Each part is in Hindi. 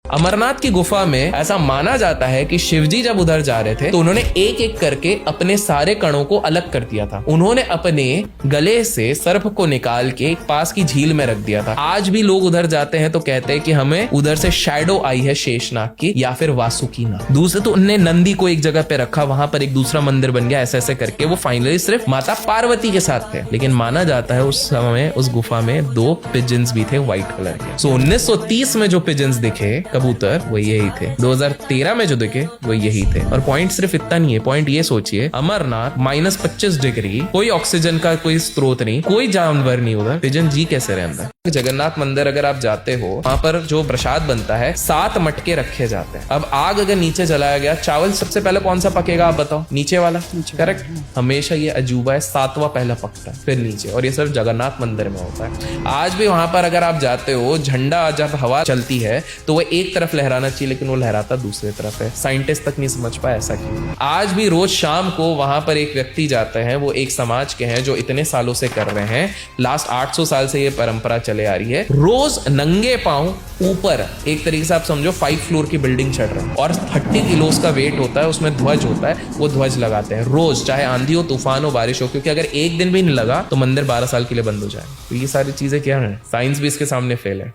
अमरनाथ की गुफा में ऐसा माना जाता है कि शिवजी जब उधर जा रहे थे तो उन्होंने एक एक करके अपने सारे कणों को अलग कर दिया था। उन्होंने अपने गले से सर्प को निकाल के एक पास की झील में रख दिया था। आज भी लोग उधर जाते हैं तो कहते हैं कि हमें उधर से शैडो आई है शेषनाग की या फिर वासुकी नाग। दूसरे तो उनने नंदी को एक जगह पे रखा, वहां पर एक दूसरा मंदिर बन गया। ऐसे ऐसे करके वो फाइनली सिर्फ माता पार्वती के साथ थे। लेकिन माना जाता है उस समय उस गुफा में 2 पिजन्स भी थे व्हाइट कलर के। सो 1930 में जो पिजन्स दिखे कबूतर वो यही थे, 2013 में जो दिखे वो यही थे। और पॉइंट सिर्फ इतना नहीं है, पॉइंट ये सोचिए अमरनाथ -25 डिग्री, कोई ऑक्सीजन का कोई स्रोत नहीं, कोई जानवर नहीं उधर, पिजन जी कैसे रहे अंदर। जगन्नाथ मंदिर अगर आप जाते हो वहां पर जो प्रसाद बनता है 7 मटके रखे जाते हैं। अब आग अगर नीचे जलाया गया, चावल सबसे पहले कौन सा पकेगा आप बताओ? नीचे वाला, करेक्ट। हमेशा ये अजूबा है, 7वां पहला पकता है फिर नीचे, और ये सिर्फ जगन्नाथ मंदिर में होता है। आज भी वहां पर अगर आप जाते हो, झंडा जब हवा चलती है तो वो एक तरफ लहराना चाहिए लेकिन वो लहराता दूसरी तरफ है। साइंटिस्ट तक नहीं समझ पाया ऐसा क्यों। आज भी रोज शाम को वहां पर एक व्यक्ति जाते हैं, वो एक समाज के हैं जो इतने सालों से कर रहे हैं, लास्ट 800 साल से ये परंपरा चले आ रही है। रोज नंगे पांव ऊपर, एक तरीके से आप समझो 5 फ्लोर की बिल्डिंग चढ़ रहे हैं, और 30 किलोस का वेट होता है, उसमें ध्वज होता है, वो ध्वज लगाते हैं रोज, चाहे आंधी हो, तूफान हो, बारिश हो, क्योंकि अगर एक दिन भी नहीं लगा तो मंदिर 12 साल के लिए बंद हो जाए। तो ये सारी चीजें क्या है, साइंस भी इसके सामने फेल है।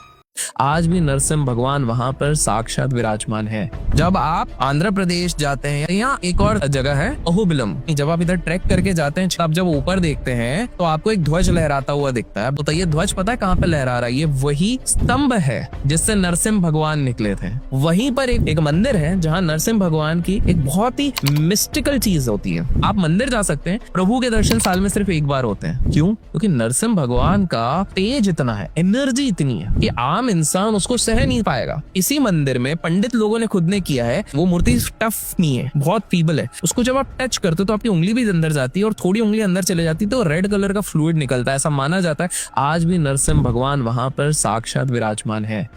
आज भी नरसिंह भगवान वहां पर साक्षात विराजमान है। जब आप आंध्र प्रदेश जाते हैं, यहाँ एक और जगह है अहोबिलम, जब आप इधर ट्रैक करके जाते हैं, आप जब ऊपर देखते हैं तो आपको एक ध्वज लहराता हुआ दिखता है। तो ये ध्वज पता है कहाँ पे लहरा रहा है? ये वही स्तंभ है जिससे नरसिंह भगवान निकले थे। वहीं पर एक मंदिर है जहाँ नरसिंह भगवान की एक बहुत ही मिस्टिकल चीज होती है। आप मंदिर जा सकते हैं, प्रभु के दर्शन साल में सिर्फ एक बार होते हैं। क्यों? क्योंकि नरसिंह भगवान का तेज इतना है, एनर्जी इतनी है कि आम इंसान उसको सह नहीं पाएगा। इसी मंदिर में पंडित लोगों ने खुद ने किया है, वो मूर्ति टफ नहीं है, बहुत फीबल है। उसको जब आप टच करते हो तो आपकी उंगली भी अंदर जाती है, और थोड़ी उंगली अंदर चले जाती है तो रेड कलर का फ्लूइड निकलता है। ऐसा माना जाता है आज भी नरसिंह भगवान वहां पर साक्षात विराजमान है।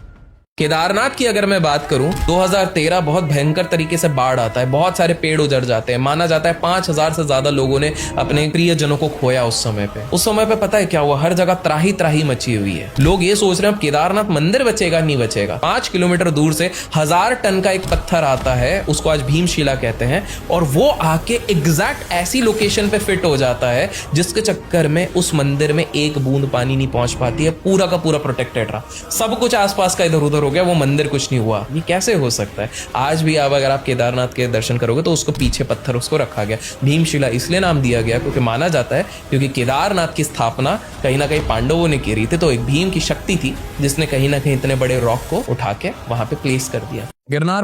केदारनाथ की अगर मैं बात करूं, 2013 बहुत भयंकर तरीके से बाढ़ आता है, बहुत सारे पेड़ उजड़ जाते हैं। माना जाता है 5000 से ज्यादा लोगों ने अपने प्रियजनों को खोया उस समय पे। उस समय पे पता है क्या हुआ? हर जगह त्राही त्राही मची हुई है। लोग ये सोच रहे हैं अब केदारनाथ मंदिर बचेगा, नहीं बचेगा। 5 किलोमीटर दूर से 1000 टन का एक पत्थर आता है, उसको आज भीमशिला कहते हैं, और वो आके एग्जैक्ट ऐसी लोकेशन पे फिट हो जाता है जिसके चक्कर में उस मंदिर में एक बूंद पानी नहीं पहुंच पाती है। पूरा का पूरा प्रोटेक्टेड रहा, सब कुछ आसपास का इधर उधर हो गया, वो मंदिर कुछ नहीं हुआ। ये कैसे हो सकता है? आज भी अब अगर आप केदारनाथ के दर्शन करोगे तो उसको पीछे पत्थर उसको रखा गया, भीमशिला इसलिए नाम दिया गया क्योंकि माना जाता है क्योंकि केदारनाथ की स्थापना कहीं ना कहीं पांडवों ने की रही थी, तो एक भीम की शक्ति थी जिसने कहीं ना कहीं इतने बड़े रॉक को उठा के वहां पे प्लेस कर दिया। गिरनार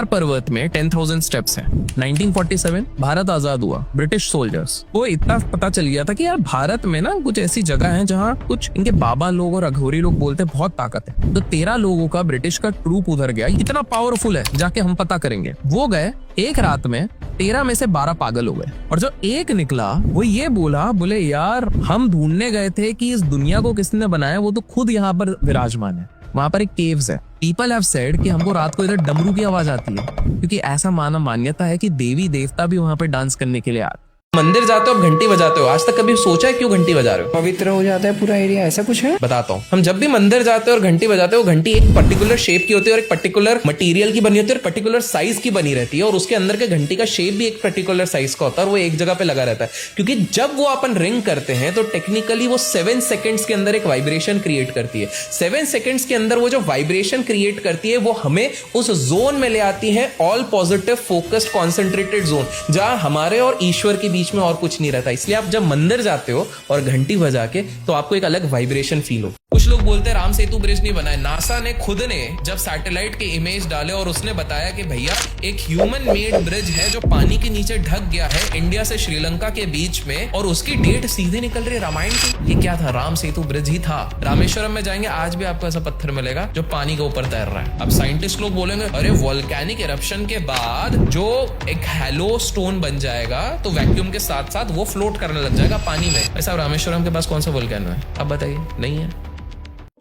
पर्वत में 10,000 स्टेप्स हैं। 1947 भारत आजाद हुआ, ब्रिटिश सोल्जर्स को इतना पता चल गया था कि यार भारत में ना कुछ ऐसी जगह है जहाँ कुछ इनके बाबा लोग और अघोरी लोग बोलते हैं बहुत ताकत है। तो 13 लोगों का ब्रिटिश का ट्रूप उधर गया, इतना पावरफुल है, जाके हम पता करेंगे। वो गए, एक रात में 13 में से 12 पागल हो गए, और जो एक निकला वो ये बोले यार हम ढूंढने गए थे कि इस दुनिया को किसने बनाया, वो तो खुद यहाँ पर विराजमान है। वहां पर एक केव्स है। पीपल हैव सेड कि हमको रात को इधर डमरू की आवाज आती है, क्योंकि ऐसा मान्यता है कि देवी देवता भी वहां पर डांस करने के लिए आते। मंदिर जाते हो, घंटी बजाते हो, आज तक कभी सोचा है क्यों घंटी बजा रहे हो? पवित्र हो जाता है पूरा एरिया, ऐसा कुछ है? बताता हूँ। हम जब भी मंदिर जाते हो और घंटी बजाते हो, घंटी एक पर्टिकुलर शेप की होती है और एक पर्टिकुलर मटेरियल की बनी होती है और पर्टिकुलर साइज की बनी रहती है, और उसके अंदर के घंटी का शेप भी एक पर्टिकुलर साइज का होता है और वो एक जगह पे लगा रहता है। क्योंकि जब वो अपन रिंग करते हैं तो टेक्निकली वो 7 सेकेंड्स के अंदर एक वाइब्रेशन क्रिएट करती है। 7 सेकेंड्स के अंदर वो जो वाइब्रेशन क्रिएट करती है वो हमें उस जोन में ले आती है, all positive focused concentrated zone, जहां हमारे और ईश्वर के बीच में और कुछ नहीं रहता। इसलिए आप जब मंदिर जाते हो और घंटी बजा के तो आपको एक अलग वाइब्रेशन फील हो। कुछ लोग बोलते हैं राम सेतु ब्रिज नहीं बना है। नासा ने खुद ने जब सैटेलाइट के इमेज डाले और उसने बताया कि भैया एक ह्यूमन मेड ब्रिज है जो पानी के नीचे ढक गया है इंडिया से श्रीलंका के बीच में, और उसकी डेट सीधे निकल रही है रामायण की। ये क्या था? राम सेतु ब्रिज ही था। रामेश्वरम में जाएंगे, आज भी आपको ऐसा पत्थर मिलेगा जो पानी के ऊपर तैर रहा है। अब साइंटिस्ट लोग बोलेंगे अरे वोल्केनिक इरप्शन के बाद जो एक हैलो स्टोन बन जाएगा तो वैक्यूम के साथ साथ वो फ्लोट करने लग जाएगा पानी में। ऐसा रामेश्वरम के पास कौन सा वोल्केनो है? अब बताइए, नहीं है।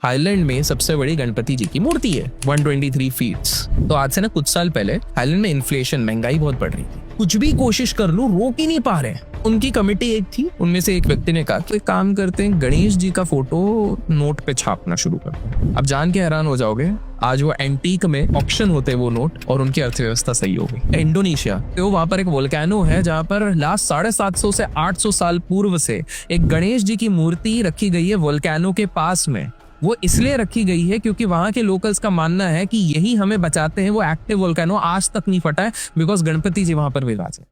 हाईलैंड में सबसे बड़ी गणपति जी की मूर्ति है, 123 फीट्स। तो आज से ना कुछ साल पहले हाईलैंड में इन्फ्लेशन, महंगाई बहुत बढ़ रही थी। कुछ भी कोशिश कर लो रोक ही नहीं पा रहे। उनकी कमेटी एक थी, उनमें से एक व्यक्ति ने कहा कि एक काम करते हैं, गणेश जी का फोटो नोट पे छापना शुरू करते हैं। अब जान के हैरान हो जाओगे, आज वो एंटीक में ऑक्शन होते हैं वो नोट, और उनकी अर्थव्यवस्था सही हो गई। इंडोनेशिया तो वहां पर एक वोल्केनो है जहां पर लास्ट 750 से 800 साल पूर्व से एक गणेश जी की मूर्ति रखी गई है वोल्केनो के पास में। वो इसलिए रखी गई है क्योंकि वहां के लोकल्स का मानना है कि यही हमें बचाते हैं, वो एक्टिव वोल्केनो आज तक नहीं फटा है, बिकॉज गणपति जी वहां पर विराज है।